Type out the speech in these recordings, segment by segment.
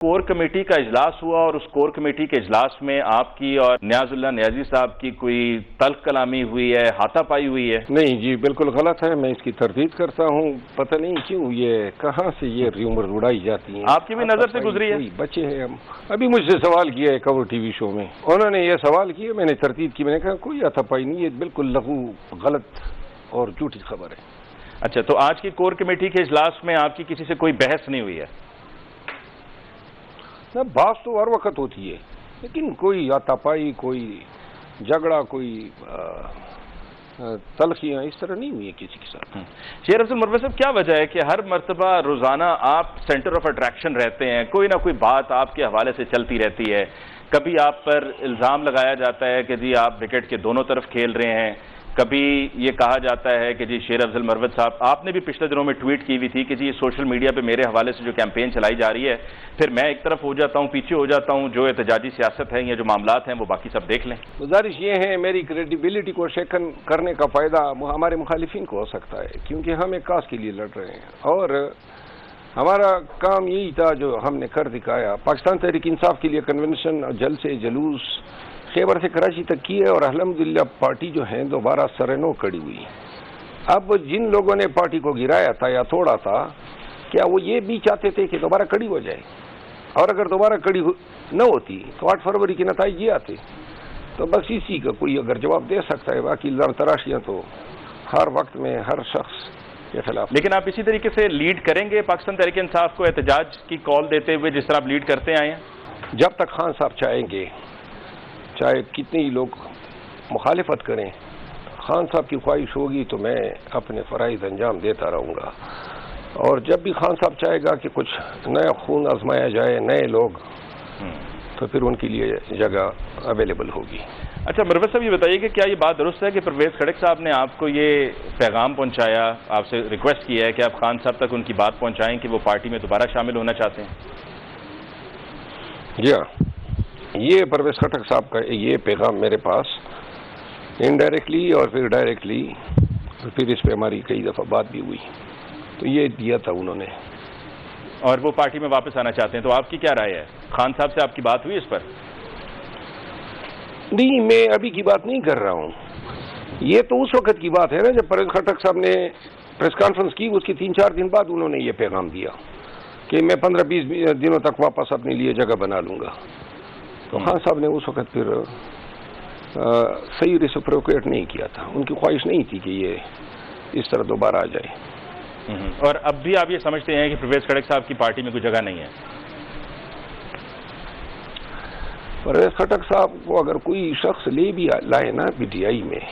Core committee کا اجلاس ہوا اور اس کور کمیٹی کے اجلاس میں آپ کی اور نیاز اللہ نیازی صاحب کی کوئی تلخ کلامی ہوئی ہے، ہاتھا پائی ہوئی ہے؟ نہیں جی، بالکل غلط ہے، میں اس کی تردید کرتا ہوں۔ پتہ نہیں کیوں یہ کہاں سے یہ ریومر اڑائی جاتی ہیں۔ آپ کی بھی نظر سے گزری ہے؟ بچے ہیں ہم۔ ابھی مجھ سے سوال کیا ہے کور ٹی وی شو میں، انہوں نے یہ سوال کیا، میں نے تردید کی، میں نے کہا کوئی ہاتھا پائی نہیں، یہ بالکل لغو غلط اور جھوٹی خبر ہے۔ اچھا، تو آج کی کور کمیٹی کے اجلاس میں آپ کی کسی سے کوئی بحث نہیں ہوئی ہے؟ بات تو ہر وقت ہوتی ہے، لیکن کوئی ہاتھا پائی، کوئی جھگڑا، کوئی تلخیاں اس طرح نہیں ہوئی ہیں کسی کے ساتھ۔ شیر افضل مروت صاحب، کیا وجہ ہے کہ ہر مرتبہ روزانہ آپ سینٹر آف اٹریکشن رہتے ہیں، کوئی نہ کوئی بات آپ کے حوالے سے چلتی رہتی ہے؟ کبھی آپ پر الزام لگایا جاتا ہے کہ جی آپ وکٹ کے دونوں طرف کھیل رہے ہیں، کبھی یہ کہا جاتا ہے کہ جی شیر افضل مروت صاحب، آپ نے بھی پچھلے دنوں میں ٹویٹ کی ہوئی تھی کہ جی یہ سوشل میڈیا پہ میرے حوالے سے جو کیمپین چلائی جا رہی ہے، پھر میں ایک طرف ہو جاتا ہوں، پیچھے ہو جاتا ہوں، جو احتجاجی سیاست ہے یا جو معاملات ہیں وہ باقی سب دیکھ لیں۔ گزارش یہ ہے، میری کریڈیبلٹی کو شیکن کرنے کا فائدہ ہمارے مخالفین کو ہو سکتا ہے، کیونکہ ہم ایک کاز کے لیے لڑ رہے ہیں اور ہمارا کام یہی تھا جو ہم نے کر دکھایا۔ پاکستان تحریک انصاف کے لیے کنونشن، جلسے، جلوس خیبر سے کراچی تک کی ہے اور الحمدللہ پارٹی جو ہے دوبارہ سرنو کڑی ہوئی۔ اب جن لوگوں نے پارٹی کو گرایا تھا یا توڑا تھا، کیا وہ یہ بھی چاہتے تھے کہ دوبارہ کڑی ہو جائے؟ اور اگر دوبارہ کڑی نہ ہوتی تو 8 فروری کے نتائج یہ آتے۔ تو بس اسی کا کوئی اگر جواب دے سکتا ہے، باقی لڑ تراشیاں تو ہر وقت میں ہر شخص کے خلاف۔ لیکن آپ اسی طریقے سے لیڈ کریں گے پاکستان تحریک انصاف کو احتجاج کی کال دیتے ہوئے جس طرح آپ لیڈ کرتے آئے ہیں؟ جب تک خان صاحب چاہیں گے، چاہے کتنے ہی لوگ مخالفت کریں، خان صاحب کی خواہش ہوگی تو میں اپنے فرائض انجام دیتا رہوں گا، اور جب بھی خان صاحب چاہے گا کہ کچھ نیا خون آزمایا جائے، نئے لوگ، تو پھر ان کے لیے جگہ اویلیبل ہوگی۔ اچھا مروت صاحب، یہ بتائیے کہ کیا یہ بات درست ہے کہ پرویز خٹک صاحب نے آپ کو یہ پیغام پہنچایا، آپ سے ریکویسٹ کیا ہے کہ آپ خان صاحب تک ان کی بات پہنچائیں کہ وہ پارٹی میں دوبارہ شامل ہونا چاہتے ہیں؟ جی ہاں، یہ پرویز خٹک صاحب کا یہ پیغام میرے پاس انڈائریکٹلی اور پھر ڈائریکٹلی، پھر اس پہ ہماری کئی دفعہ بات بھی ہوئی، تو یہ دیا تھا انہوں نے، اور وہ پارٹی میں واپس آنا چاہتے ہیں۔ تو آپ کی کیا رائے ہے؟ خان صاحب سے آپ کی بات ہوئی اس پر؟ نہیں، میں ابھی کی بات نہیں کر رہا ہوں، یہ تو اس وقت کی بات ہے نا جب پرویز خٹک صاحب نے پریس کانفرنس کی، اس کی 3-4 دن بعد انہوں نے یہ پیغام دیا کہ میں 15-20 دنوں تک واپس اپنے لیے جگہ بنا لوں گا۔ تو خان صاحب نے اس وقت پھر صحیح ریسپروکیٹ نہیں کیا تھا، ان کی خواہش نہیں تھی کہ یہ اس طرح دوبارہ آ جائے۔ اور اب بھی آپ یہ سمجھتے ہیں کہ پرویز خٹک صاحب کی پارٹی میں کوئی جگہ نہیں ہے؟ پرویز خٹک صاحب کو اگر کوئی شخص لے بھی لائے نا پی ٹی آئی میں،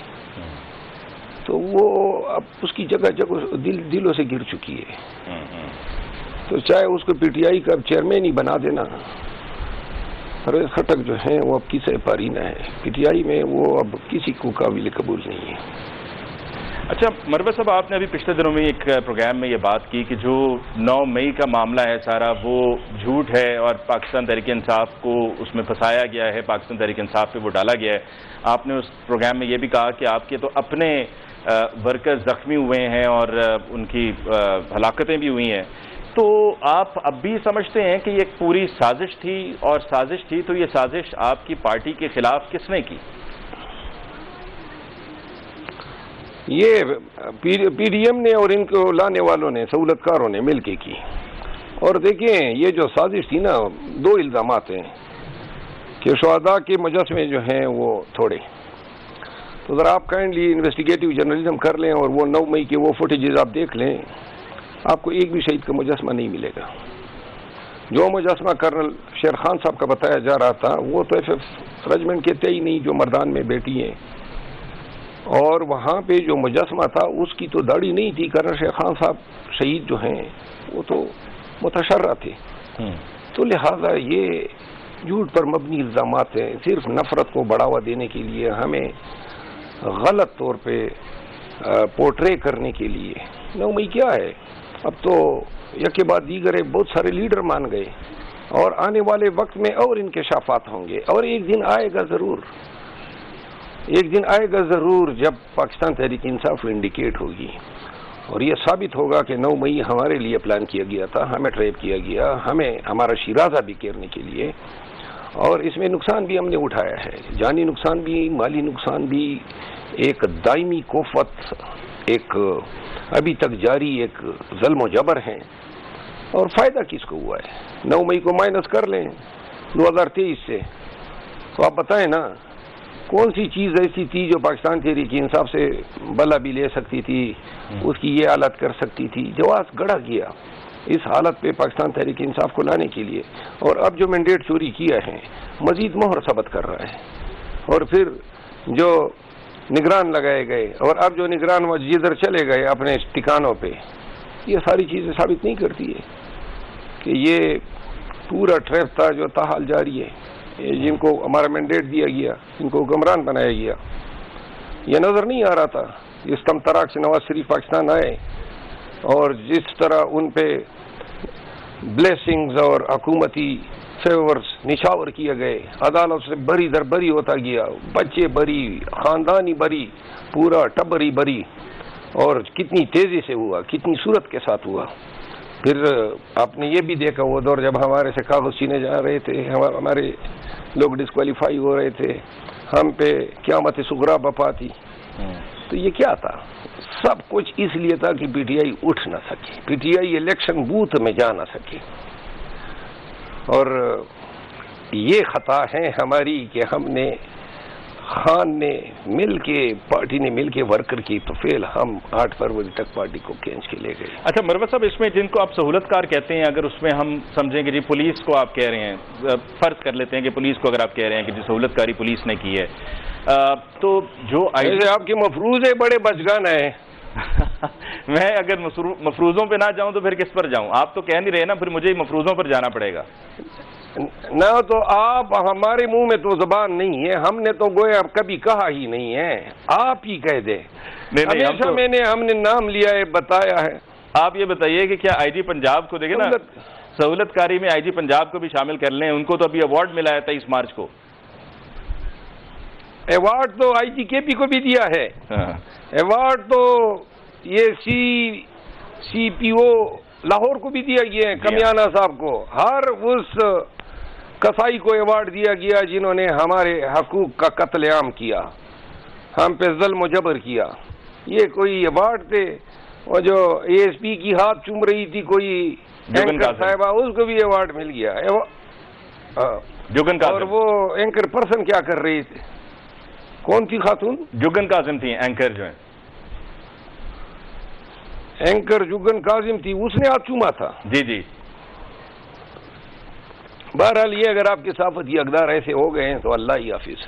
تو وہ اب اس کی جگہ دلوں سے گر چکی ہے، تو چاہے اس کو پی ٹی آئی کا چیئرمین ہی بنا دینا، پرویز خٹک جو ہیں وہ اب کسی پارینہ ہے، پی ٹی آئی میں وہ اب کسی کو قابل قبول نہیں ہے۔ اچھا مروت صاحب، آپ نے ابھی پچھلے دنوں میں ایک پروگرام میں یہ بات کی کہ جو 9 مئی کا معاملہ ہے سارا وہ جھوٹ ہے اور پاکستان تحریک انصاف کو اس میں پھنسایا گیا ہے، پاکستان تحریک انصاف پہ وہ ڈالا گیا ہے۔ آپ نے اس پروگرام میں یہ بھی کہا کہ آپ کے تو اپنے ورکرز زخمی ہوئے ہیں اور ان کی ہلاکتیں بھی ہوئی ہیں، تو آپ اب بھی سمجھتے ہیں کہ یہ ایک پوری سازش تھی، اور سازش تھی تو یہ سازش آپ کی پارٹی کے خلاف کس نے کی؟ یہ پی ڈی ایم نے اور ان کو لانے والوں نے، سہولت کاروں نے مل کے کی۔ اور دیکھیں یہ جو سازش تھی نا، 2 الزامات ہیں کہ شہداء کے مجسمے جو ہیں وہ تھوڑے، تو ذرا آپ کائنڈلی انویسٹیگیٹو جرنلزم کر لیں اور وہ 9 مئی کے وہ فوٹیجز آپ دیکھ لیں، آپ کو ایک بھی شہید کا مجسمہ نہیں ملے گا۔ جو مجسمہ کرنل شیر خان صاحب کا بتایا جا رہا تھا وہ تو ایف ایف رجمنٹ کے تھے ہی نہیں جو مردان میں بیٹی ہیں، اور وہاں پہ جو مجسمہ تھا اس کی تو داڑھی نہیں تھی۔ کرنل شیر خان صاحب شہید جو ہیں وہ تو متشرع تھے، تو لہذا یہ جھوٹ پر مبنی الزامات ہیں، صرف نفرت کو بڑھاوا دینے کے لیے، ہمیں غلط طور پہ پورٹرے کرنے کے لیے۔ 9 مئی کیا ہے، اب تو یک کے بعد دیگر بہت سارے لیڈر مان گئے، اور آنے والے وقت میں اور انکشافات ہوں گے، اور ایک دن آئے گا ضرور، ایک دن آئے گا ضرور جب پاکستان تحریک انصاف انڈیکیٹ ہوگی، اور یہ ثابت ہوگا کہ 9 مئی ہمارے لیے پلان کیا گیا تھا، ہمیں ٹریپ کیا گیا، ہمیں ہمارا شیرازہ بھی گھیرنے کے لیے، اور اس میں نقصان بھی ہم نے اٹھایا ہے، جانی نقصان بھی، مالی نقصان بھی، ایک دائمی کوفت، ایک ابھی تک جاری ایک ظلم و جبر ہے، اور فائدہ کس کو ہوا ہے؟ 9 مئی کو مائنس کر لیں 2023 سے، تو آپ بتائیں نا کون سی چیز ایسی تھی جو پاکستان تحریک انصاف سے بلا بھی لے سکتی تھی، اس کی یہ حالت کر سکتی تھی؟ جواز گڑھا گیا اس حالت پہ پاکستان تحریک انصاف کو لانے کے لیے، اور اب جو مینڈیٹ چوری کیا ہے مزید مہر ثبت کر رہا ہے، اور پھر جو نگران لگائے گئے، اور اب جو نگران وہ جدھر چلے گئے اپنے ٹھکانوں پہ، یہ ساری چیزیں ثابت نہیں کرتی ہے کہ یہ پورا ٹریپ تھا جو تاحال جاری ہے، جن کو ہمارا مینڈیٹ دیا گیا، جن کو حکمران بنایا گیا، یہ نظر نہیں آ رہا تھا جس کم طراق سے نواز شریف پاکستان آئے اور جس طرح ان پہ بلیسنگز اور حکومتی فیورز نشاور کیے گئے، عدالت سے بری در بری ہوتا گیا، بچے بری، خاندانی بری، پورا ٹبری بری، اور کتنی تیزی سے ہوا، کتنی صورت کے ساتھ ہوا۔ پھر آپ نے یہ بھی دیکھا وہ دور جب ہمارے سے کاغذ چھینے جا رہے تھے، ہمارے لوگ ڈسکوالیفائی ہو رہے تھے، ہم پہ قیامت صغریٰ بپا تھی، تو یہ کیا تھا؟ سب کچھ اس لیے تھا کہ پی ٹی آئی اٹھ نہ سکے، P T I election both میں جا نہ سکے، اور یہ خطا ہے ہماری کہ ہم نے خان نے مل کے، پارٹی نے مل کے ورکر کی تو فیل ہم 8 فروری تک پارٹی کو کھینچ کے لے گئے۔ اچھا مروت صاحب، اس میں جن کو آپ سہولت کار کہتے ہیں، اگر اس میں ہم سمجھیں کہ جی پولیس کو آپ کہہ رہے ہیں، فرض کر لیتے ہیں کہ پولیس کو اگر آپ کہہ رہے ہیں کہ جی سہولت کاری پولیس نے کی ہے، تو جو آپ کے مفروضے بڑے بچگانا ہیں۔ میں اگر مفروضوں پہ نہ جاؤں تو پھر کس پر جاؤں؟ آپ تو کہہ نہیں رہے نا، پھر مجھے ہی مفروضوں پر جانا پڑے گا۔ نہ تو آپ، ہمارے منہ میں تو زبان نہیں ہے، ہم نے تو گویا کبھی کہا ہی نہیں ہے، آپ ہی کہہ دیں۔ ہمیشہ ہم نے نام لیا ہے، بتایا ہے۔ آپ یہ بتائیے کہ کیا آئی جی پنجاب کو دیکھیں نا، سہولت کاری میں آئی جی پنجاب کو بھی شامل کر لیں، ان کو تو ابھی ایوارڈ ملا ہے 23 مارچ کو۔ ایوارڈ تو آئی جی کے پی کو بھی دیا ہے، ایوارڈ تو یہ سی پی او لاہور کو بھی دیا گیا ہے، کمیانہ صاحب کو، ہر اس کسائی کو ایوارڈ دیا گیا جنہوں نے ہمارے حقوق کا قتل عام کیا، ہم پہ ظلم و جبر کیا۔ یہ کوئی ایوارڈ تھے؟ اور جو اے ایس پی کی ہاتھ چوم رہی تھی کوئی اینکر صاحبہ، اس کو بھی ایوارڈ مل گیا۔ اور وہ اینکر پرسن کیا کر رہی تھی؟ کون تھی خاتون؟ جگن کاظم تھی اینکر جو ہے، اینکر جگن کاظم تھی، اس نے ہاتھ چوما تھا۔ جی جی۔ بہرحال یہ اگر آپ کے صحافتی اقدار ایسے ہو گئے ہیں تو اللہ ہی حافظ۔